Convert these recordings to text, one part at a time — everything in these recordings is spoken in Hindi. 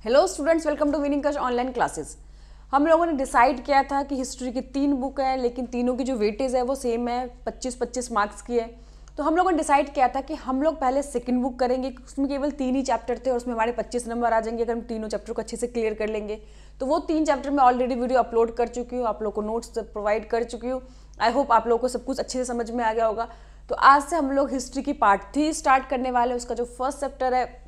Hello students, welcome to winning कश ऑनलाइन क्लासेस। हम लोगों ने डिसाइड किया था कि हिस्ट्री की 3 बुक है, लेकिन तीनों की जो वेटेज है वो सेम है, 25-25 मार्क्स की है। तो हम लोगों ने डिसाइड किया था कि हम लोग पहले सेकंड बुक करेंगे, उसमें केवल 3 ही चैप्टर थे और उसमें हमारे 25 नंबर आ जाएंगे अगर हम तीनों चैप्टर को अच्छे से क्लियर कर लेंगे। तो वो 3 चैप्टर में ऑलरेडी वीडियो अपलोड कर चुकी हूँ, आप लोग को नोट्स प्रोवाइड कर चुकी हूँ। आई होप आप लोगों को सब कुछ अच्छे से समझ में आ गया होगा। तो आज से हम लोग हिस्ट्री की पार्ट 3 स्टार्ट करने वाले हैं। उसका जो फर्स्ट चैप्टर है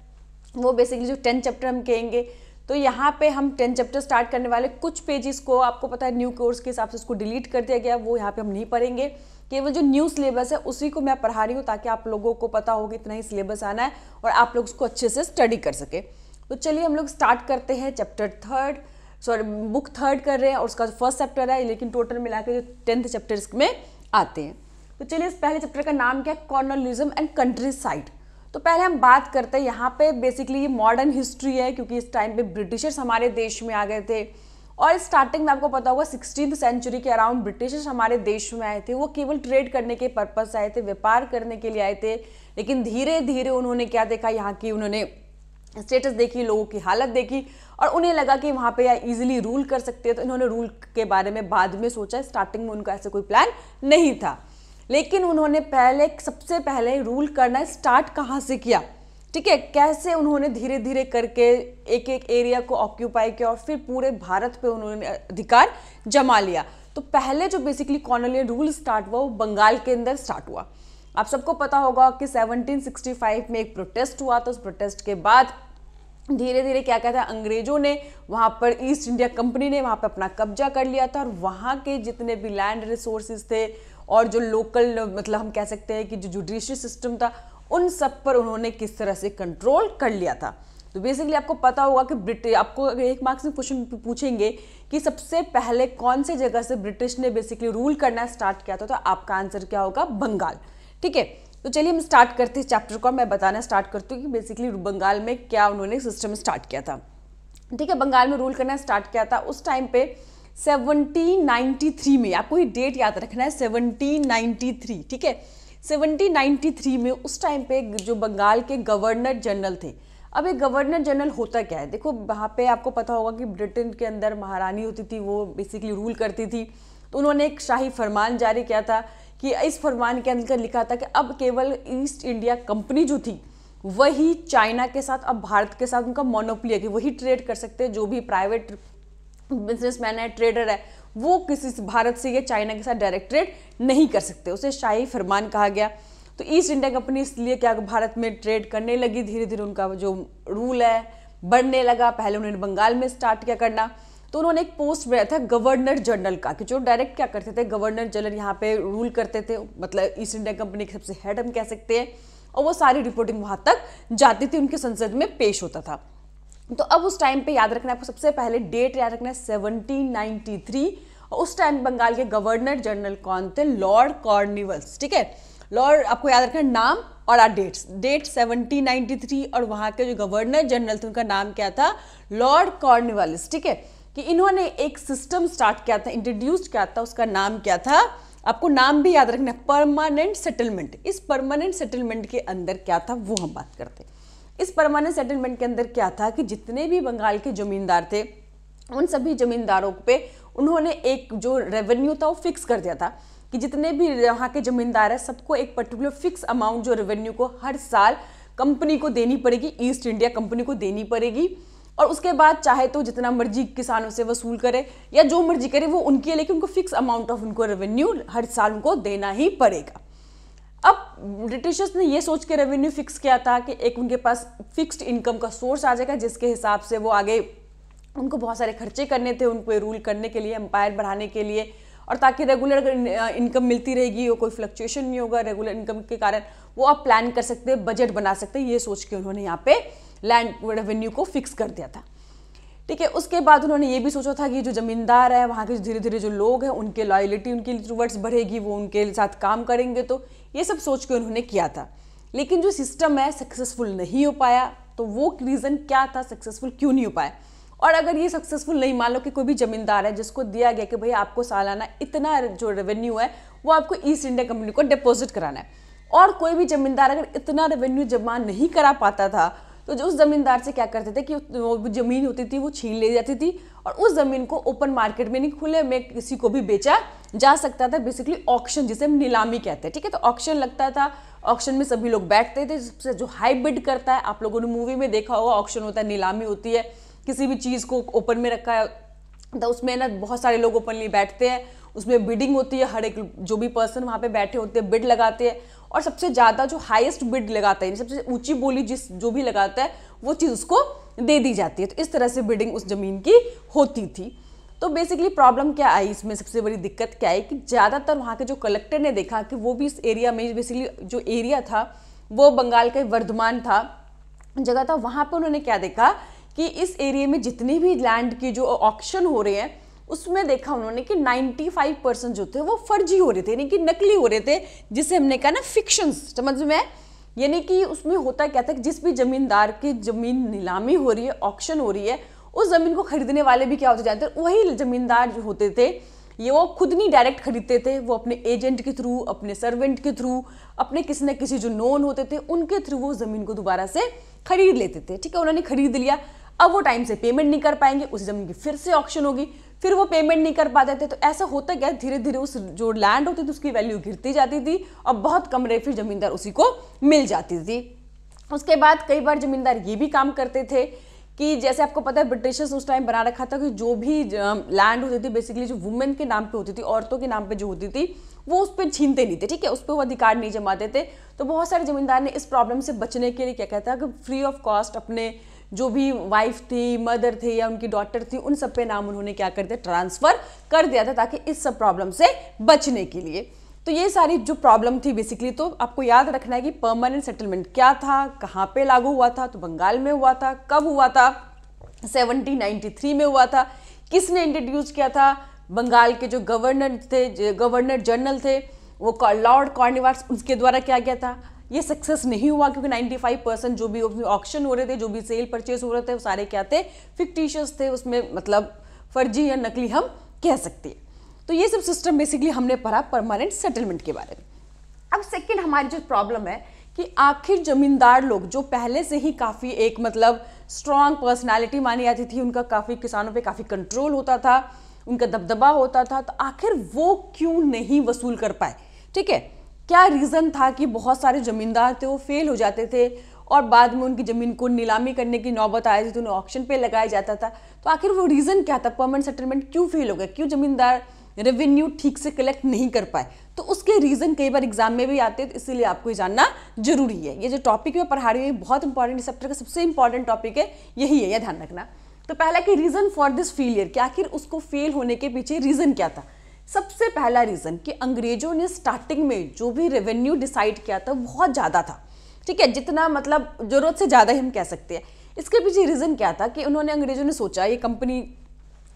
वो बेसिकली जो 10 चैप्टर हम कहेंगे। तो यहाँ पे हम 10 चैप्टर स्टार्ट करने वाले। कुछ पेजेस को आपको पता है न्यू कोर्स के हिसाब से उसको डिलीट कर दिया गया, वो यहाँ पे हम नहीं पढ़ेंगे। केवल जो न्यू सिलेबस है उसी को मैं पढ़ा रही हूँ ताकि आप लोगों को पता हो कि इतना ही सिलेबस आना है और आप लोग उसको अच्छे से स्टडी कर सके। तो चलिए हम लोग स्टार्ट करते हैं। बुक थर्ड कर रहे हैं और उसका फर्स्ट चैप्टर है, लेकिन टोटल मिला के जो 10th चैप्टर इसमें आते हैं। तो चलिए इस पहले चैप्टर का नाम क्या है, कॉलोनियलिज्म एंड कंट्री साइड। तो पहले हम बात करते हैं, यहाँ पे बेसिकली ये मॉडर्न हिस्ट्री है क्योंकि इस टाइम पे ब्रिटिशर्स हमारे देश में आ गए थे। और स्टार्टिंग में आपको पता होगा 16th सेंचुरी के अराउंड ब्रिटिशर्स हमारे देश में आए थे। वो केवल ट्रेड करने के पर्पस आए थे, व्यापार करने के लिए आए थे। लेकिन धीरे धीरे उन्होंने क्या देखा, यहाँ की उन्होंने स्टेटस देखी, लोगों की हालत देखी और उन्हें लगा कि वहाँ पे इजीली रूल कर सकते हैं। तो इन्होंने रूल के बारे में बाद में सोचा, स्टार्टिंग में उनका ऐसा कोई प्लान नहीं था। लेकिन उन्होंने सबसे पहले रूल करना स्टार्ट कहाँ से किया, ठीक है, कैसे उन्होंने धीरे धीरे करके एक एक एरिया को ऑक्यूपाई किया और फिर पूरे भारत पे उन्होंने अधिकार जमा लिया। तो पहले जो बेसिकली कॉलोनियल रूल स्टार्ट हुआ वो बंगाल के अंदर स्टार्ट हुआ। आप सबको पता होगा कि 1765 में एक प्रोटेस्ट हुआ था। उस प्रोटेस्ट के बाद धीरे धीरे क्या कहता है, अंग्रेजों ने वहाँ पर ईस्ट इंडिया कंपनी ने वहाँ पर अपना कब्जा कर लिया था और वहाँ के जितने भी लैंड रिसोर्सेज थे और जो लोकल मतलब हम कह सकते हैं कि जो जुडिशियल सिस्टम था उन सब पर उन्होंने किस तरह से कंट्रोल कर लिया था। तो बेसिकली आपको पता होगा कि आपको अगर 1 मार्क्स में क्वेश्चन पूछेंगे कि सबसे पहले कौन से जगह से ब्रिटिश ने बेसिकली रूल करना स्टार्ट किया था, तो आपका आंसर क्या होगा, बंगाल। ठीक है, तो चलिए हम स्टार्ट करते हैं चैप्टर को। मैं बताना स्टार्ट करती हूँ कि बेसिकली बंगाल में क्या उन्होंने सिस्टम स्टार्ट किया था। ठीक है, बंगाल में रूल करना स्टार्ट किया था उस टाइम पे 1793 में। आपको ये डेट याद रखना है, 1793। ठीक है, 1793 में उस टाइम पे जो बंगाल के गवर्नर जनरल थे। अब एक गवर्नर जनरल होता क्या है, देखो वहाँ पे आपको पता होगा कि ब्रिटेन के अंदर महारानी होती थी, वो बेसिकली रूल करती थी। तो उन्होंने एक शाही फरमान जारी किया था कि इस फरमान के अंदर लिखा था कि अब केवल ईस्ट इंडिया कंपनी जो थी वही चाइना के साथ, अब भारत के साथ उनका मोनोपोली है कि वही ट्रेड कर सकते हैं। जो भी प्राइवेट बिजनेसमैन है, ट्रेडर है, वो किसी भारत से या चाइना के साथ डायरेक्ट ट्रेड नहीं कर सकते। उसे शाही फरमान कहा गया। तो ईस्ट इंडिया कंपनी इसलिए क्या भारत में ट्रेड करने लगी, धीरे धीरे उनका जो रूल है बढ़ने लगा। पहले उन्होंने बंगाल में स्टार्ट किया करना। तो उन्होंने एक पोस्ट बनाया था गवर्नर जनरल का, कि जो डायरेक्ट क्या करते थे, गवर्नर जनरल यहाँ पे रूल करते थे, मतलब ईस्ट इंडिया कंपनी के सबसे हेड हम कह सकते हैं। और वो सारी रिपोर्टिंग वहाँ तक जाती थी, उनके संसद में पेश होता था। तो अब उस टाइम पे याद रखना है आपको, सबसे पहले डेट याद रखना है 1793। और उस टाइम बंगाल के गवर्नर जनरल कौन थे, लॉर्ड कॉर्नवालिस। ठीक है, लॉर्ड आपको याद रखना है नाम और डेट 1793 और वहाँ के जो गवर्नर जनरल थे उनका नाम क्या था, लॉर्ड कॉर्नवालिस। ठीक है, कि इन्होंने एक सिस्टम स्टार्ट किया था, इंट्रोड्यूस किया था, उसका नाम क्या था, आपको नाम भी याद रखना है, परमानेंट सेटलमेंट। इस परमानेंट सेटलमेंट के अंदर क्या था वो हम बात करते हैं। इस परमानेंट सेटलमेंट के अंदर क्या था कि जितने भी बंगाल के जमींदार थे उन सभी जमींदारों पे उन्होंने एक जो रेवेन्यू था वो फिक्स कर दिया था कि जितने भी यहाँ के जमींदार है सबको एक पर्टिकुलर फिक्स अमाउंट जो रेवेन्यू को हर साल कंपनी को देनी पड़ेगी, ईस्ट इंडिया कंपनी को देनी पड़ेगी। और उसके बाद चाहे तो जितना मर्जी किसानों से वसूल करे या जो मर्जी करे वो उनकी है, लेकिन उनको फिक्स अमाउंट ऑफ उनको रेवेन्यू हर साल उनको देना ही पड़ेगा। अब ब्रिटिशर्स ने ये सोच के रेवेन्यू फिक्स किया था कि एक उनके पास फिक्स्ड इनकम का सोर्स आ जाएगा, जिसके हिसाब से वो आगे उनको बहुत सारे खर्चे करने थे उनको रूल करने के लिए, एम्पायर बढ़ाने के लिए। और ताकि रेगुलर इनकम मिलती रहेगी, कोई फ्लक्चुएशन नहीं होगा, रेगुलर इनकम के कारण वो आप प्लान कर सकते हैं, बजट बना सकते हैं। ये सोच के उन्होंने यहाँ पे लैंड रेवेन्यू को फिक्स कर दिया था। ठीक है, उसके बाद उन्होंने ये भी सोचा था कि जो जमींदार है वहाँ के धीरे धीरे जो लोग हैं उनके लॉयल्टी उनके टुवर्ड्स बढ़ेगी, वो उनके साथ काम करेंगे। तो ये सब सोच के उन्होंने किया था। लेकिन जो सिस्टम है सक्सेसफुल नहीं हो पाया। तो वो रीज़न क्या था, सक्सेसफुल क्यों नहीं हो पाया। और अगर ये सक्सेसफुल नहीं, मान लो कि कोई भी जमींदार है जिसको दिया गया कि भाई आपको सालाना इतना जो रेवेन्यू है वो आपको ईस्ट इंडिया कंपनी को डिपॉजिट कराना है, और कोई भी जमींदार अगर इतना रेवेन्यू जमा नहीं करा पाता था तो जो उस जमींदार से क्या करते थे कि वो जमीन होती थी वो छीन ली जाती थी और उस जमीन को ओपन मार्केट में नहीं, खुले में किसी को भी बेचा जा सकता था। बेसिकली ऑक्शन, जिसे हम नीलामी कहते हैं, ठीक है। तो ऑक्शन लगता था, ऑक्शन में सभी लोग बैठते थे, सबसे जो हाई बिड करता है, आप लोगों ने मूवी में देखा होगा, ऑक्शन होता है, नीलामी होती है, किसी भी चीज़ को ओपन में रखा है तो उसमें ना बहुत सारे लोग ओपनली बैठते हैं, उसमें बिडिंग होती है, हर एक जो भी पर्सन वहाँ पे बैठे होते हैं बिड लगाते हैं और सबसे ज़्यादा जो हाईएस्ट बिड लगाता है, सबसे ऊंची बोली जो भी लगाता है वो चीज़ उसको दे दी जाती है। तो इस तरह से बिडिंग उस ज़मीन की होती थी। तो बेसिकली प्रॉब्लम क्या आई इसमें, सबसे बड़ी दिक्कत क्या है कि ज़्यादातर वहाँ के जो कलेक्टर ने देखा कि वो भी इस एरिया में, बेसिकली जो एरिया था वो बंगाल का वर्धमान था जगह था, वहाँ पर उन्होंने क्या देखा कि इस एरिया में जितने भी लैंड की जो ऑक्शन हो रहे हैं उसमें देखा उन्होंने कि 95% जो थे वो फर्जी हो रहे थे, यानी कि नकली हो रहे थे, जिसे हमने कहा ना फिक्शंस, समझ में। यानी कि उसमें होता क्या था कि जिस भी जमींदार की जमीन नीलामी हो रही है, ऑक्शन हो रही है, उस जमीन को खरीदने वाले भी क्या होते जाते हैं, वही जमींदार जो होते थे ये वो खुद नहीं डायरेक्ट खरीदते थे, वो अपने एजेंट के थ्रू, अपने सर्वेंट के थ्रू, अपने किसी न किसी जो नोन होते थे उनके थ्रू वो जमीन को दोबारा से खरीद लेते थे, ठीक है। उन्होंने खरीद लिया, अब वो टाइम से पेमेंट नहीं कर पाएंगे, उस जमीन की फिर से ऑक्शन होगी, फिर वो पेमेंट नहीं कर पाते थे। तो ऐसा होता क्या, धीरे धीरे उस जो लैंड होती थी उसकी वैल्यू गिरती जाती थी और बहुत कम रेट फिर जमींदार उसी को मिल जाती थी। उसके बाद कई बार जमींदार ये भी काम करते थे कि जैसे आपको पता है ब्रिटिशर्स उस टाइम बना रखा था कि जो भी लैंड होती थी बेसिकली जो वुमेन के नाम पे होती थी, औरतों के नाम पे जो होती थी वो उस पर छीनते नहीं थे, ठीक है, उस पर वो अधिकार नहीं जमाते थे। तो बहुत सारे जमींदार ने इस प्रॉब्लम से बचने के लिए क्या कहता है कि फ्री ऑफ कॉस्ट अपने जो भी वाइफ थी, मदर थे या उनकी डॉटर थी, उन सब पे नाम उन्होंने क्या कर दिया, ट्रांसफर कर दिया था ताकि इस सब प्रॉब्लम से बचने के लिए। तो ये सारी जो प्रॉब्लम थी बेसिकली, तो आपको याद रखना है कि परमानेंट सेटलमेंट क्या था, कहाँ पे लागू हुआ था, तो बंगाल में हुआ था, कब हुआ था, 1793 में हुआ था, किसने इंट्रोड्यूस किया था, बंगाल के जो गवर्नर थे, गवर्नर जनरल थे वो लॉर्ड कॉर्नवालिस, उसके द्वारा क्या गया था। ये सक्सेस नहीं हुआ क्योंकि 95% जो भी ऑक्शन हो रहे थे, जो भी सेल परचेज हो रहे थे वो सारे क्या थे, फिक्टिशियस थे, उसमें मतलब फर्जी या नकली हम कह सकते हैं। तो ये सब सिस्टम बेसिकली हमने पढ़ा परमानेंट सेटलमेंट के बारे में। अब सेकंड हमारी जो प्रॉब्लम है कि आखिर जमींदार लोग जो पहले से ही काफ़ी एक मतलब स्ट्रॉन्ग पर्सनालिटी मानी जाती थी, उनका काफ़ी किसानों पे काफ़ी कंट्रोल होता था, उनका दबदबा होता था, तो आखिर वो क्यों नहीं वसूल कर पाए, ठीक है। क्या रीज़न था कि बहुत सारे जमींदार थे वो फेल हो जाते थे और बाद में उनकी ज़मीन को नीलामी करने की नौबत आई थी तो उन्हें ऑक्शन पे लगाया जाता था। तो आखिर वो रीज़न क्या था, परमानेंट सेटलमेंट क्यों फेल हो गया, क्यों जमींदार रेवेन्यू ठीक से कलेक्ट नहीं कर पाए। तो उसके रीज़न कई बार एग्जाम में भी आते हैं, तो इसीलिए आपको ये जानना जरूरी है। ये जो टॉपिक मैं पढ़ा रही हूँ बहुत इंपॉर्टेंट, चैप्टर का सबसे इंपॉर्टेंट टॉपिक है, यही है, यह ध्यान रखना। तो पहला कि रीज़न फॉर दिस फेलियर, कि आखिर उसको फेल होने के पीछे रीज़न क्या था। सबसे पहला रीज़न कि अंग्रेजों ने स्टार्टिंग में जो भी रेवेन्यू डिसाइड किया था बहुत ज़्यादा था, ठीक है, जितना मतलब ज़रूरत से ज़्यादा ही हम कह सकते हैं। इसके पीछे रीज़न क्या था कि उन्होंने, अंग्रेजों ने सोचा, ये कंपनी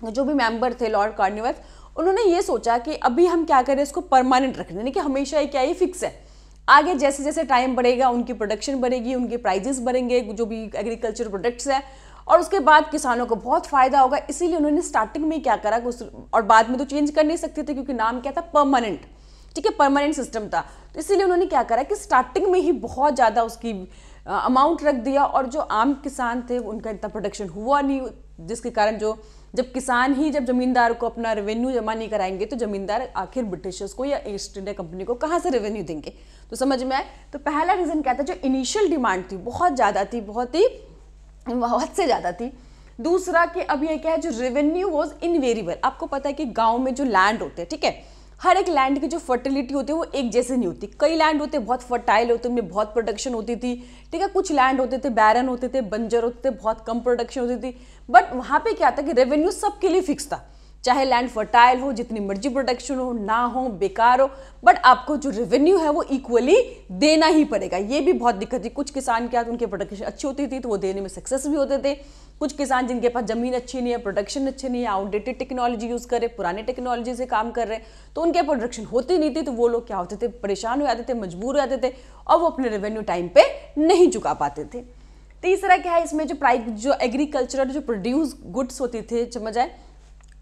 जो भी मेंबर थे लॉर्ड कॉर्नवालिस, उन्होंने ये सोचा कि अभी हम क्या करें, इसको परमानेंट रखना, यानी कि हमेशा ही क्या, ये फिक्स है। आगे जैसे जैसे टाइम बढ़ेगा उनकी प्रोडक्शन बढ़ेगी, उनके प्राइजेस बढ़ेंगे, जो भी एग्रीकल्चर प्रोडक्ट्स हैं, और उसके बाद किसानों को बहुत फायदा होगा। इसीलिए उन्होंने स्टार्टिंग में क्या करा, और बाद में तो चेंज कर नहीं सकते थे क्योंकि नाम क्या था, परमानेंट, ठीक है, परमानेंट सिस्टम था। तो इसीलिए उन्होंने क्या करा कि स्टार्टिंग में ही बहुत ज़्यादा उसकी अमाउंट रख दिया, और जो आम किसान थे उनका इतना प्रोडक्शन हुआ नहीं, जिसके कारण जब किसान ही जब जमींदार को अपना रेवेन्यू जमा नहीं कराएंगे तो जमींदार आखिर ब्रिटिशर्स को या ईस्ट इंडिया कंपनी को कहाँ से रेवेन्यू देंगे। तो समझ में आए। तो पहला रीज़न क्या था, जो इनिशियल डिमांड थी बहुत ज़्यादा थी, बहुत से ज़्यादा थी। दूसरा कि अब ये क्या है, जो रेवेन्यू वॉज इनवेरिएबल। आपको पता है कि गाँव में जो लैंड होते हैं, ठीक है, हर एक लैंड की जो फर्टिलिटी होती है वो एक जैसे नहीं होती। कई लैंड होते बहुत फर्टाइल होते, उनमें बहुत प्रोडक्शन होती थी, ठीक है, कुछ लैंड होते थे बैरन होते थे, बंजर होते थे, बहुत कम प्रोडक्शन होती थी। बट वहाँ पे क्या था कि रेवेन्यू सबके लिए फिक्स था, चाहे लैंड फर्टाइल हो, जितनी मर्जी प्रोडक्शन हो, ना हो, बेकार हो, बट आपको जो रेवेन्यू है वो इक्वली देना ही पड़ेगा। ये भी बहुत दिक्कत थी। कुछ किसान क्या, उनकी प्रोडक्शन अच्छी होती थी तो वो देने में सक्सेस भी होते थे। कुछ किसान जिनके पास जमीन अच्छी नहीं है, प्रोडक्शन अच्छी नहीं है, आउटडेटेड टेक्नोलॉजी यूज़ कर रहे, पुराने टेक्नोलॉजी से काम कर रहे, तो उनके प्रोडक्शन होती नहीं थी, तो वो लोग क्या होते थे, परेशान हो जाते थे, मजबूर हो जाते थे, और वो अपने रेवेन्यू टाइम पे नहीं चुका पाते थे। तीसरा क्या है, इसमें जो प्राइस, जो एग्रीकल्चरल जो प्रोड्यूस गुड्स होती थे, समझ आए,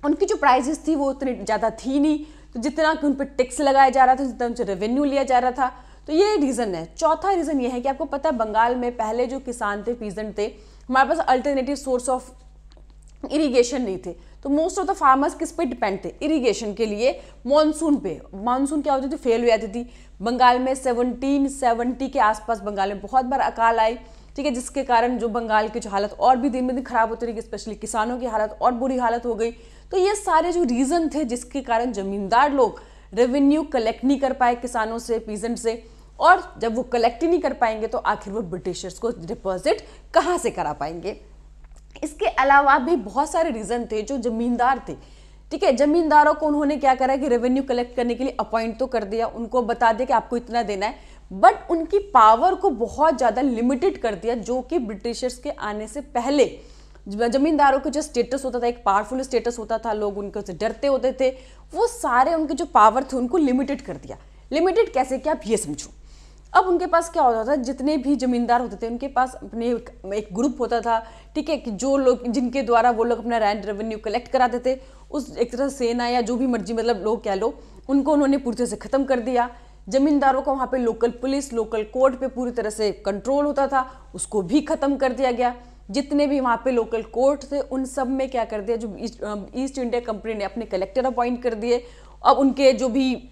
उनकी जो प्राइजेस थी वो उतनी ज़्यादा थी नहीं, तो जितना कि उन पर टैक्स लगाया जा रहा था, जितना उनसे रेवेन्यू लिया जा रहा था, तो ये रीज़न है। चौथा रीज़न ये है कि आपको पता है बंगाल में पहले जो किसान थे, पीजेंट थे, हमारे पास अल्टरनेटिव सोर्स ऑफ इरिगेशन नहीं थे, तो मोस्ट ऑफ द फार्मर्स किस पे डिपेंड थे? इरिगेशन के लिए मानसून पे। मानसून क्या होती थी? फेल हो जाती थी। बंगाल में 1770 के आसपास बंगाल में बहुत बार अकाल आई, ठीक है, जिसके कारण जो बंगाल की जो हालत और भी दिन ब दिन खराब होती रही, स्पेशली किसानों की हालत और बुरी हालत हो गई। तो ये सारे जो रीज़न थे जिसके कारण जमींदार लोग रेवेन्यू कलेक्ट नहीं कर पाए किसानों से, पीजेंट से, और जब वो कलेक्ट ही नहीं कर पाएंगे तो आखिर वो ब्रिटिशर्स को डिपॉजिट कहाँ से करा पाएंगे। इसके अलावा भी बहुत सारे रीज़न थे जो जमींदार थे, ठीक है, जमींदारों को उन्होंने क्या करा कि रेवेन्यू कलेक्ट करने के लिए अपॉइंट तो कर दिया, उनको बता दिया कि आपको इतना देना है, बट उनकी पावर को बहुत ज़्यादा लिमिटेड कर दिया, जो कि ब्रिटिशर्स के आने से पहले जमींदारों का जो स्टेटस होता था, एक पावरफुल स्टेटस होता था, लोग उनके से डरते होते थे, वो सारे उनके जो पावर थे उनको लिमिटेड कर दिया। लिमिटेड कैसे कि आप ये समझो, अब उनके पास क्या होता था, जितने भी जमींदार होते थे उनके पास अपने एक ग्रुप होता था, ठीक है, कि जो लोग जिनके द्वारा वो लोग अपना लैंड रेवेन्यू कलेक्ट कराते थे, उस एक तरह सेना या जो भी मर्जी मतलब लोग कह लो, उनको उन्होंने पूरी तरह से ख़त्म कर दिया। जमींदारों का वहाँ पे लोकल पुलिस, लोकल कोर्ट पे पूरी तरह से कंट्रोल होता था, उसको भी ख़त्म कर दिया गया। जितने भी वहाँ पे लोकल कोर्ट थे उन सब में क्या कर दिया, जो ईस्ट इंडिया कंपनी ने अपने कलेक्टर अपॉइंट कर दिए। अब उनके जो भी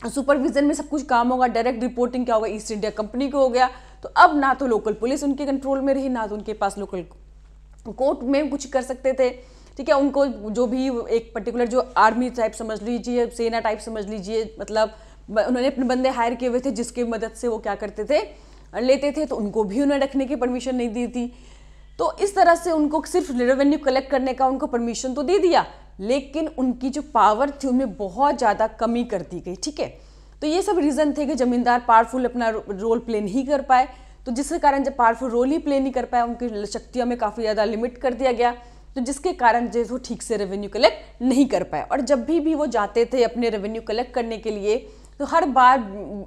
सुपरविजन में सब कुछ काम होगा, डायरेक्ट रिपोर्टिंग क्या होगा, ईस्ट इंडिया कंपनी को हो गया। तो अब ना तो लोकल पुलिस उनके कंट्रोल में रही, ना तो उनके पास लोकल कोर्ट में कुछ कर सकते थे, ठीक है। उनको जो भी एक पर्टिकुलर जो आर्मी टाइप समझ लीजिए, सेना टाइप समझ लीजिए, मतलब उन्होंने अपने बंदे हायर किए हुए थे जिसकी मदद से वो क्या करते थे, लेते थे, तो उनको भी उन्हें रखने की परमिशन नहीं दी थी। तो इस तरह से उनको सिर्फ रेवेन्यू कलेक्ट करने का उनको परमिशन तो दे दिया, लेकिन उनकी जो पावर थी उनमें बहुत ज़्यादा कमी कर दी गई, ठीक है। तो ये सब रीज़न थे कि जमींदार पावरफुल अपना रोल प्ले नहीं कर पाए, तो जिसके कारण जब पावरफुल रोल ही प्ले नहीं कर पाए, उनकी शक्तियों में काफ़ी ज़्यादा लिमिट कर दिया गया, तो जिसके कारण जो वो ठीक से रेवेन्यू कलेक्ट नहीं कर पाए। और जब भी वो जाते थे अपने रेवेन्यू कलेक्ट करने के लिए, तो हर बार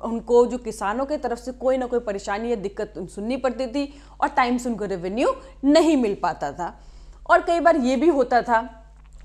उनको जो किसानों की तरफ से कोई ना कोई परेशानी या दिक्कत सुननी पड़ती थी और टाइम से उनको रेवेन्यू नहीं मिल पाता था। और कई बार ये भी होता था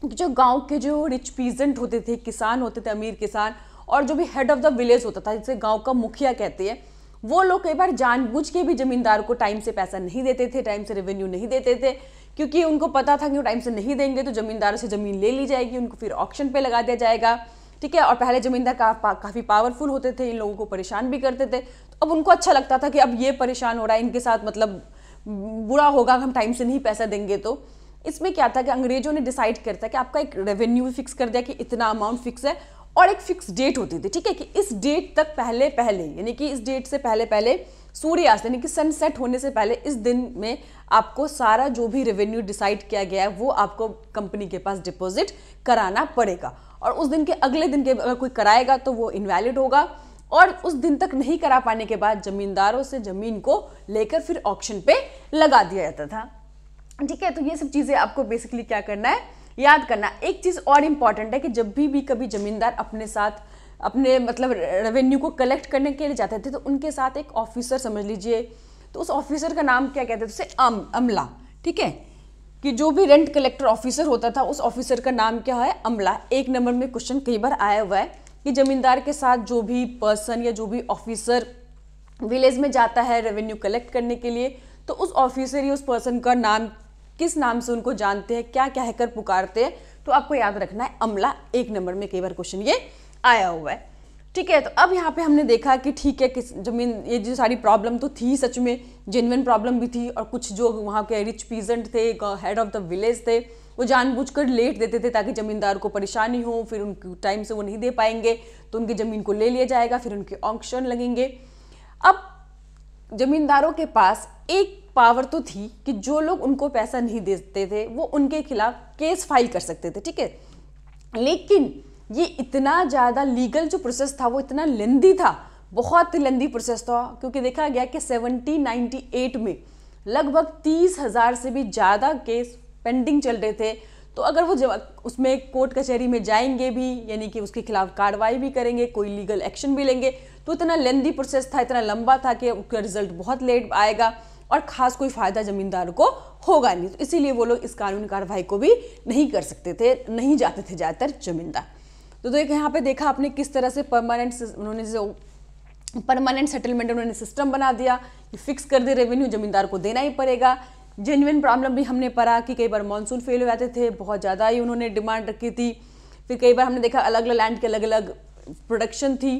कि जो गांव के जो रिच पीजेंट होते थे, किसान होते थे, अमीर किसान, और जो भी हेड ऑफ द विलेज होता था, जिसे गांव का मुखिया कहते हैं, वो लोग कई बार जानबूझ के भी जमींदार को टाइम से पैसा नहीं देते थे, टाइम से रेवेन्यू नहीं देते थे, क्योंकि उनको पता था कि वो टाइम से नहीं देंगे तो जमींदारों से ज़मीन ले ली जाएगी, उनको फिर ऑक्शन पे लगा दिया जाएगा, ठीक है। और पहले जमींदार काफ़ी पावरफुल होते थे, इन लोगों को परेशान भी करते थे, तो अब उनको अच्छा लगता था कि अब ये परेशान हो रहा है, इनके साथ मतलब बुरा होगा हम टाइम से नहीं पैसा देंगे। तो इसमें क्या था कि अंग्रेजों ने डिसाइड करता कि आपका एक रेवेन्यू भी फिक्स कर दिया कि इतना अमाउंट फिक्स है, और एक फिक्स डेट होती थी, ठीक है, कि इस डेट तक पहले यानी कि इस डेट से पहले सूर्यास्त यानी कि सनसेट होने से पहले इस दिन में आपको सारा जो भी रेवेन्यू डिसाइड किया गया है वो आपको कंपनी के पास डिपॉजिट कराना पड़ेगा, और उस दिन के अगले दिन के अगर कोई कराएगा तो वो इनवैलिड होगा, और उस दिन तक नहीं करा पाने के बाद जमींदारों से जमीन को लेकर फिर ऑक्शन पे लगा दिया जाता था, ठीक है। तो ये सब चीज़ें आपको बेसिकली क्या करना है, याद करना। एक चीज़ और इम्पॉर्टेंट है कि जब भी कभी जमींदार अपने साथ अपने मतलब रेवेन्यू को कलेक्ट करने के लिए जाते थे, तो उनके साथ एक ऑफिसर समझ लीजिए, तो उस ऑफिसर का नाम क्या कहते थे, उसे अमला, ठीक है, कि जो भी रेंट कलेक्टर ऑफिसर होता था उस ऑफिसर का नाम क्या है, अमला। एक नंबर में क्वेश्चन कई बार आया हुआ है कि जमींदार के साथ जो भी पर्सन या जो भी ऑफिसर विलेज में जाता है रेवेन्यू कलेक्ट करने के लिए, तो उस ऑफिसर या उस पर्सन का नाम, किस नाम से उनको जानते हैं, क्या कहकर पुकारते हैं, तो आपको याद रखना है अमला। एक नंबर में कई बार क्वेश्चन ये आया हुआ है, ठीक है। तो अब यहाँ पे हमने देखा कि ठीक है, किस जमीन, ये जो सारी प्रॉब्लम तो थी, सच में जेन्युइन प्रॉब्लम भी थी, और कुछ जो वहाँ के रिच पीजेंट थे, हेड ऑफ द विलेज थे, वो जानबूझकर लेट देते थे ताकि जमींदार को परेशानी हो, फिर उनके टाइम से वो नहीं दे पाएंगे तो उनकी ज़मीन को ले लिया जाएगा, फिर उनके ऑक्शन लगेंगे। अब जमींदारों के पास एक पावर तो थी कि जो लोग उनको पैसा नहीं देते थे वो उनके खिलाफ केस फाइल कर सकते थे, ठीक है। लेकिन ये इतना ज़्यादा लीगल जो प्रोसेस था वो इतना लेंदी था, बहुत लेंदी प्रोसेस था, क्योंकि देखा गया कि 1798 में लगभग 30,000 से भी ज़्यादा केस पेंडिंग चल रहे थे। तो अगर वो उसमें कोर्ट कचहरी में जाएंगे भी, यानी कि उसके खिलाफ कार्रवाई भी करेंगे, कोई लीगल एक्शन भी लेंगे, तो इतना लेंदी प्रोसेस था, इतना लंबा था कि उसका रिजल्ट बहुत लेट आएगा और खास कोई फायदा जमींदार को होगा नहीं। तो इसीलिए वो लोग इस कानूनी कार्रवाई को भी नहीं कर सकते थे, नहीं जाते थे ज़्यादातर जमींदार। तो देख यहाँ पे देखा आपने किस तरह से परमानेंट उन्होंने जो परमानेंट सेटलमेंट उन्होंने सिस्टम बना दिया कि फिक्स कर दे रेवेन्यू जमींदार को देना ही पड़ेगा। जेन्युइन प्रॉब्लम भी हमने पढ़ा कि कई बार मानसून फेल हो जाते थे, बहुत ज़्यादा ही उन्होंने डिमांड रखी थी। फिर कई बार हमने देखा अलग अलग लैंड के अलग अलग प्रोडक्शन थी,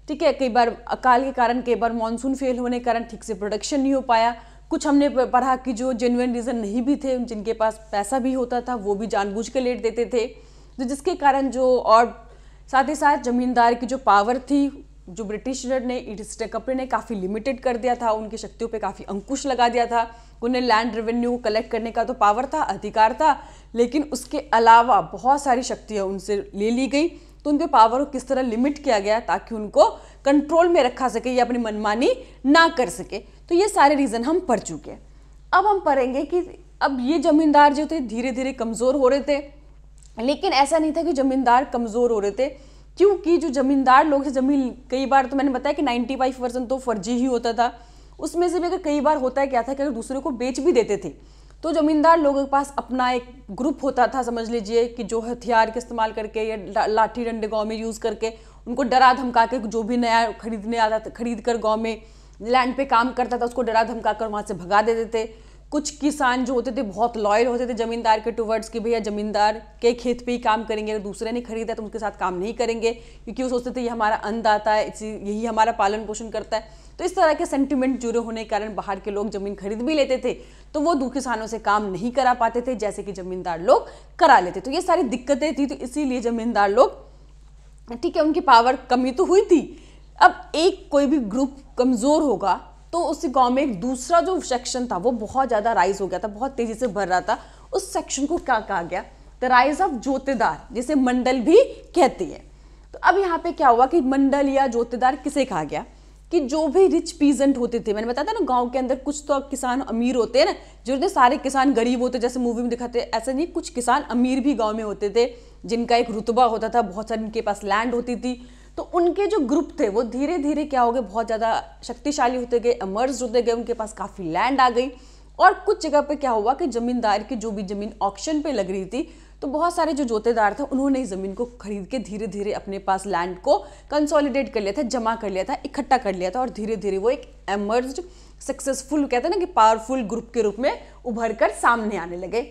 ठीक है। कई बार अकाल के कारण, कई बार मानसून फेल होने के कारण ठीक से प्रोडक्शन नहीं हो पाया। कुछ हमने पढ़ा कि जो जेन्युइन रीज़न नहीं भी थे, जिनके पास पैसा भी होता था वो भी जानबूझ के लेट देते थे, तो जिसके कारण जो, और साथ ही साथ जमींदार की जो पावर थी, जो ब्रिटिश ने, ईस्ट इंडिया कंपनी ने काफ़ी लिमिटेड कर दिया था, उनकी शक्तियों पे काफ़ी अंकुश लगा दिया था। उन्हें लैंड रेवेन्यू कलेक्ट करने का तो पावर था, अधिकार था, लेकिन उसके अलावा बहुत सारी शक्तियाँ उनसे ले ली गई। तो उनके पावर को किस तरह लिमिट किया गया ताकि उनको कंट्रोल में रखा सके या अपनी मनमानी ना कर सके। तो ये सारे रीज़न हम पढ़ चुके हैं। अब हम पढ़ेंगे कि अब ये जमींदार जो थे धीरे धीरे कमज़ोर हो रहे थे, लेकिन ऐसा नहीं था कि जमींदार कमज़ोर हो रहे थे, क्योंकि जो जमींदार लोग थे, जमीन कई बार तो मैंने बताया कि 95% तो फर्जी ही होता था। उसमें से भी अगर कई बार होता है क्या था कि अगर दूसरे को बेच भी देते थे तो जमींदार लोगों के पास अपना एक ग्रुप होता था, समझ लीजिए, कि जो हथियार के इस्तेमाल करके या लाठी डंडे गांव में यूज़ करके उनको डरा धमका के, जो भी नया खरीदने आता था, खरीद कर गाँव में लैंड पे काम करता था उसको डरा धमका कर वहाँ से भगा देते थे। कुछ किसान जो होते थे बहुत लॉयल होते थे जमींदार के टुवर्ड्स कि भैया जमींदार के खेत पे ही काम करेंगे, अगर दूसरे ने खरीदा तो उनके साथ काम नहीं करेंगे, क्योंकि वो सोचते थे ये हमारा अन्नदाता है, यही हमारा पालन पोषण करता है। तो इस तरह के सेंटिमेंट जुड़े होने के कारण बाहर के लोग जमीन खरीद भी लेते थे, तो वो दो किसानों से काम नहीं करा पाते थे जैसे कि जमींदार लोग करा लेते। तो ये सारी दिक्कतें थी, तो इसीलिए जमींदार लोग, ठीक है, उनकी पावर कमी तो हुई थी। अब एक कोई भी ग्रुप कमज़ोर होगा तो उस गांव में एक दूसरा जो सेक्शन था वो बहुत ज़्यादा राइज हो गया था, बहुत तेज़ी से बढ़ रहा था। उस सेक्शन को क्या कहा गया? द राइज ऑफ जोतेदार, जिसे मंडल भी कहती है। तो अब यहाँ पे क्या हुआ कि मंडल या जोतेदार किसे कहा गया? कि जो भी रिच पीजेंट होते थे, मैंने बताया था ना गांव के अंदर कुछ तो किसान अमीर होते हैं ना, जो सारे किसान गरीब होते जैसे मूवी में दिखाते, ऐसा नहीं, कुछ किसान अमीर भी गांव में होते थे जिनका एक रुतबा होता था, बहुत सारी उनके पास लैंड होती थी। तो उनके जो ग्रुप थे वो धीरे धीरे क्या हो गए, बहुत ज़्यादा शक्तिशाली होते गए, इमर्ज होते गए, उनके पास काफ़ी लैंड आ गई। और कुछ जगह पे क्या हुआ कि जमींदार की जो भी जमीन ऑक्शन पे लग रही थी, तो बहुत सारे जो जोतेदार थे उन्होंने इस जमीन को खरीद के धीरे धीरे अपने पास लैंड को कंसोलिडेट कर लिया था, जमा कर लिया था, इकट्ठा कर लिया था, और धीरे धीरे वो एक एमर्ज्ड सक्सेसफुल, कहते हैं ना कि पावरफुल ग्रुप के रूप में उभर कर सामने आने लगे।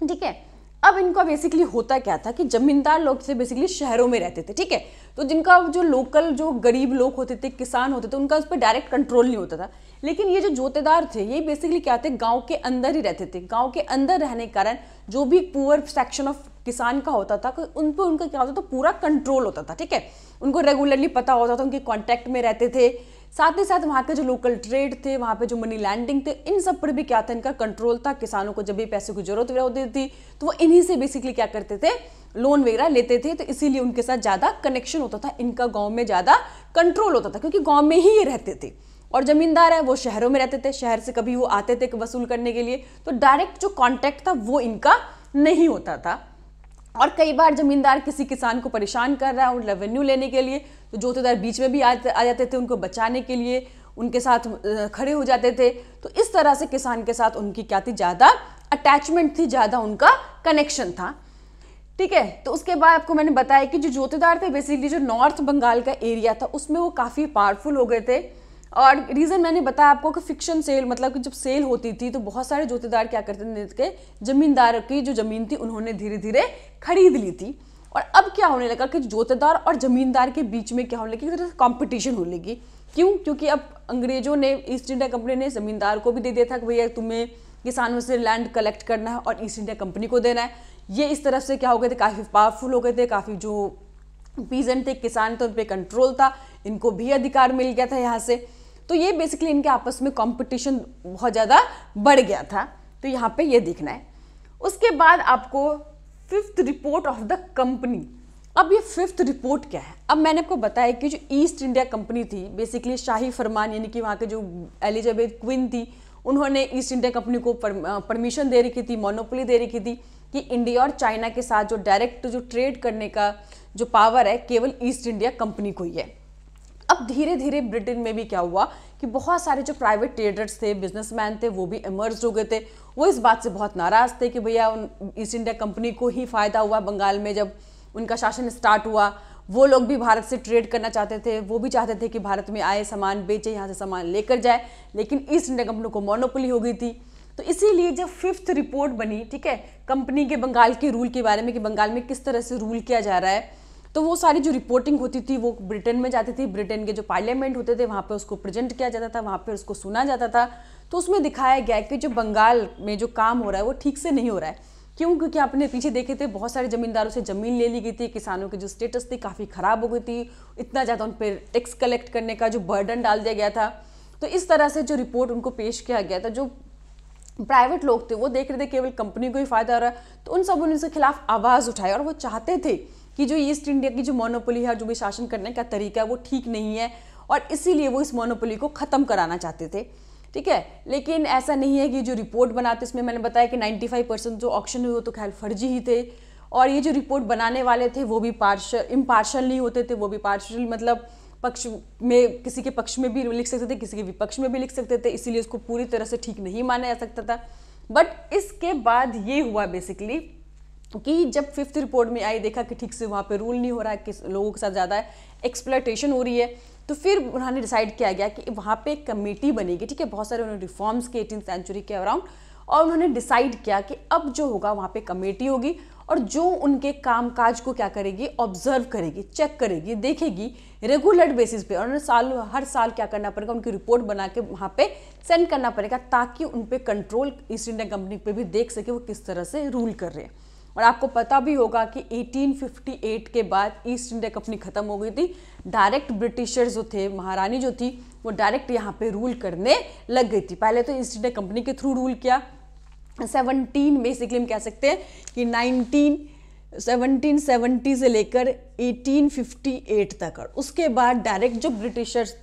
ठीक है, अब इनका बेसिकली होता क्या था कि जमींदार लोग से बेसिकली शहरों में रहते थे, ठीक है, तो जिनका जो लोकल जो गरीब लोग होते थे, किसान होते थे, उनका उस पर डायरेक्ट कंट्रोल नहीं होता था। लेकिन ये जो जोतेदार थे ये बेसिकली क्या थे, गांव के अंदर ही रहते थे। गांव के अंदर रहने के कारण जो भी पुअर सेक्शन ऑफ किसान का होता था उन पर उनका क्या होता था, पूरा कंट्रोल होता था। ठीक है, उनको रेगुलरली पता होता था, उनके कॉन्टैक्ट में रहते थे। साथ ही साथ वहाँ के जो लोकल ट्रेड थे, वहाँ पे जो मनी लैंडिंग थे, इन सब पर भी क्या था, इनका कंट्रोल था। किसानों को जब भी पैसे की जरूरत होती थी तो वो इन्हीं से बेसिकली क्या करते थे, लोन वगैरह लेते थे। तो इसीलिए उनके साथ ज़्यादा कनेक्शन होता था, इनका गाँव में ज़्यादा कंट्रोल होता था, क्योंकि गाँव में ही ये रहते थे। और जमींदार है वो शहरों में रहते थे, शहर से कभी वो आते थे वसूल करने के लिए, तो डायरेक्ट जो कॉन्टैक्ट था वो इनका नहीं होता था। और कई बार जमींदार किसी किसान को परेशान कर रहा है और रेवेन्यू लेने के लिए, तो जोतेदार बीच में भी आ जाते थे, उनको बचाने के लिए उनके साथ खड़े हो जाते थे। तो इस तरह से किसान के साथ उनकी क्या थी, ज़्यादा अटैचमेंट थी, ज़्यादा उनका कनेक्शन था। ठीक है, तो उसके बाद आपको मैंने बताया कि जो जोतेदार थे बेसिकली जो नॉर्थ बंगाल का एरिया था उसमें वो काफ़ी पावरफुल हो गए थे। और रीज़न मैंने बताया आपको कि फिक्शन सेल, मतलब कि जब सेल होती थी तो बहुत सारे जोतेदार क्या करते थे, जमींदार की जो ज़मीन थी उन्होंने धीरे धीरे खरीद ली थी। और अब क्या होने लगा कि जोतेदार और जमींदार के बीच में क्या होने लगी, एक तरह से कॉम्पिटिशन होने लगी। क्यों? क्योंकि अब अंग्रेजों ने, ईस्ट इंडिया कंपनी ने जमींदार को भी दे दिया था कि भैया तुम्हें किसानों से लैंड कलेक्ट करना है और ईस्ट इंडिया कंपनी को देना है। ये इस तरफ से क्या हो गए थे, काफ़ी पावरफुल हो गए थे, काफ़ी जो पीजेंट थे, किसान थे, उन पर कंट्रोल था, इनको भी अधिकार मिल गया था यहाँ से। तो ये बेसिकली इनके आपस में कंपटीशन बहुत ज़्यादा बढ़ गया था। तो यहाँ पे ये देखना है। उसके बाद आपको fifth report of the company. अब ये फिफ्थ रिपोर्ट क्या है? अब मैंने आपको बताया कि जो ईस्ट इंडिया कंपनी थी बेसिकली शाही फरमान, यानी कि वहाँ के जो एलिजाबेथ क्वीन थी उन्होंने ईस्ट इंडिया कंपनी को परमिशन दे रखी थी, मोनोपोली दे रखी थी कि इंडिया और चाइना के साथ जो डायरेक्ट जो ट्रेड करने का जो पावर है केवल ईस्ट इंडिया कंपनी को ही है। अब धीरे धीरे ब्रिटेन में भी क्या हुआ कि बहुत सारे जो प्राइवेट ट्रेडर्स थे, बिजनेसमैन थे, वो भी इमर्ज हो गए थे। वो इस बात से बहुत नाराज़ थे कि भैया ईस्ट इंडिया कंपनी को ही फ़ायदा हुआ बंगाल में जब उनका शासन स्टार्ट हुआ। वो लोग भी भारत से ट्रेड करना चाहते थे, वो भी चाहते थे कि भारत में आए, सामान बेचे, यहाँ से सामान लेकर जाए, लेकिन ईस्ट इंडिया कंपनी को मोनोपोली हो गई थी। तो इसीलिए जब 5th रिपोर्ट बनी, ठीक है, कंपनी के बंगाल के रूल के बारे में कि बंगाल में किस तरह से रूल किया जा रहा है, तो वो सारी जो रिपोर्टिंग होती थी वो ब्रिटेन में जाती थी। ब्रिटेन के जो पार्लियामेंट होते थे वहाँ पे उसको प्रेजेंट किया जाता था, वहाँ पे उसको सुना जाता था। तो उसमें दिखाया गया कि जो बंगाल में जो काम हो रहा है वो ठीक से नहीं हो रहा है। क्यों? क्योंकि आपने पीछे देखे थे बहुत सारे जमींदारों से ज़मीन ले ली गई थी, किसानों की जो स्टेटस थी काफ़ी ख़राब हो गई थी, इतना ज़्यादा उन पर टैक्स कलेक्ट करने का जो बर्डन डाल दिया गया था। तो इस तरह से जो रिपोर्ट उनको पेश किया गया था, जो प्राइवेट लोग थे वो देख रहे थे केवल कंपनी को ही फायदा हो रहा है, तो उन सब उनके खिलाफ आवाज़ उठाई और वो चाहते थे कि जो ईस्ट इंडिया की जो मोनोपोली है, जो भी शासन करने का तरीका है वो ठीक नहीं है, और इसीलिए वो इस मोनोपोली को ख़त्म कराना चाहते थे, ठीक है। लेकिन ऐसा नहीं है कि जो रिपोर्ट बनाते, इसमें मैंने बताया कि 95% जो ऑक्शन हुए वो तो खैर फर्जी ही थे, और ये जो रिपोर्ट बनाने वाले थे वो भी इम्पार्शल नहीं होते थे, वो भी पार्शल मतलब पक्ष में, किसी के पक्ष में भी लिख सकते थे, किसी के विपक्ष में भी लिख सकते थे, इसीलिए उसको पूरी तरह से ठीक नहीं माना जा सकता था। बट इसके बाद ये हुआ बेसिकली कि जब 5th रिपोर्ट में आई, देखा कि ठीक से वहाँ पे रूल नहीं हो रहा है, किस लोगों के साथ ज़्यादा एक्सप्लॉयटेशन हो रही है, तो फिर उन्होंने डिसाइड किया गया कि वहाँ पे एक कमेटी बनेगी, ठीक है। बहुत सारे उन्होंने रिफॉर्म्स के 18th सेंचुरी के अराउंड, और उन्होंने डिसाइड किया कि अब जो होगा वहाँ पे कमेटी होगी और जो उनके कामकाज को क्या करेगी, ऑब्जर्व करेगी, चेक करेगी, देखेगी रेगुलर बेसिस पे, और उन्हें हर साल क्या करना पड़ेगा, उनकी रिपोर्ट बना के वहाँ पे सेंड करना पड़ेगा, ताकि उन पे कंट्रोल ईस्ट इंडिया कंपनी पे भी देख सके वो किस तरह से रूल कर रहे हैं। और आपको पता भी होगा कि 1858 के बाद ईस्ट इंडिया कंपनी खत्म हो गई थी, डायरेक्ट ब्रिटिशर्स जो थे, महारानी जो थी, वो डायरेक्ट यहाँ पे रूल करने लग गई थी। पहले तो ईस्ट इंडिया कंपनी के थ्रू रूल किया, 17 बेसिकली हम कह सकते हैं कि 1770 से लेकर 1858 तक, और उसके बाद डायरेक्ट जो ब्रिटिशर्स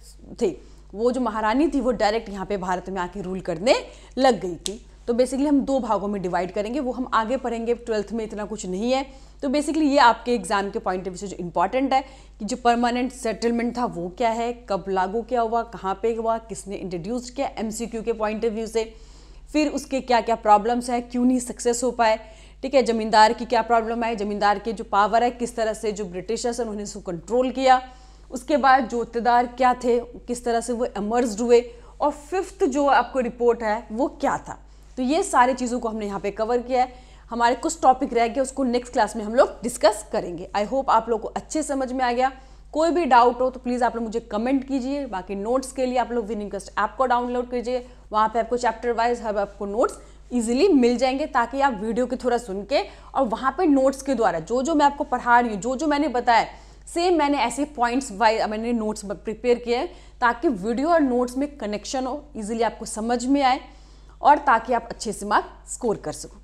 थे, वो जो महारानी थी, वो डायरेक्ट यहाँ पे भारत में आके रूल करने लग गई थी। तो बेसिकली हम 2 भागों में डिवाइड करेंगे, वो हम आगे पढ़ेंगे, 12th में इतना कुछ नहीं है। तो बेसिकली ये आपके एग्जाम के पॉइंट ऑफ व्यू से जो इंपॉर्टेंट है कि जो परमानेंट सेटलमेंट था वो क्या है, कब लागू किया हुआ, कहाँ पे हुआ, किसने इंट्रोड्यूस किया, MCQ के पॉइंट ऑफ व्यू से, फिर उसके क्या क्या प्रॉब्लम्स है, क्यों नहीं सक्सेस हो पाए, ठीक है। जमींदार की क्या प्रॉब्लम है, जमींदार के जो पावर है, किस तरह से जो ब्रिटिशर्स हैं उन्होंने इसको कंट्रोल किया, उसके बाद जोतेदार क्या थे, किस तरह से वो एमर्ज हुए, और 5th जो आपको रिपोर्ट है वो क्या था। तो ये सारी चीज़ों को हमने यहाँ पे कवर किया है। हमारे कुछ टॉपिक रह गए, उसको नेक्स्ट क्लास में हम लोग डिस्कस करेंगे। आई होप आप लोग को अच्छे समझ में आ गया। कोई भी डाउट हो तो प्लीज़ आप लोग मुझे कमेंट कीजिए। बाकी नोट्स के लिए आप लोग विनिंगकस्ट ऐप को डाउनलोड कीजिए, वहाँ पे आपको चैप्टर वाइज हर आपको नोट्स इजीली मिल जाएंगे, ताकि आप वीडियो के थोड़ा सुन के और वहाँ पे नोट्स के द्वारा जो जो मैं आपको पढ़ा रही हूँ, जो जो मैंने बताया, सेम मैंने ऐसे पॉइंट्स वाइज मैंने नोट्स प्रिपेयर किए हैं, ताकि वीडियो और नोट्स में कनेक्शन हो, इजीली आपको समझ में आए, और ताकि आप अच्छे से मार्क्स स्कोर कर सको।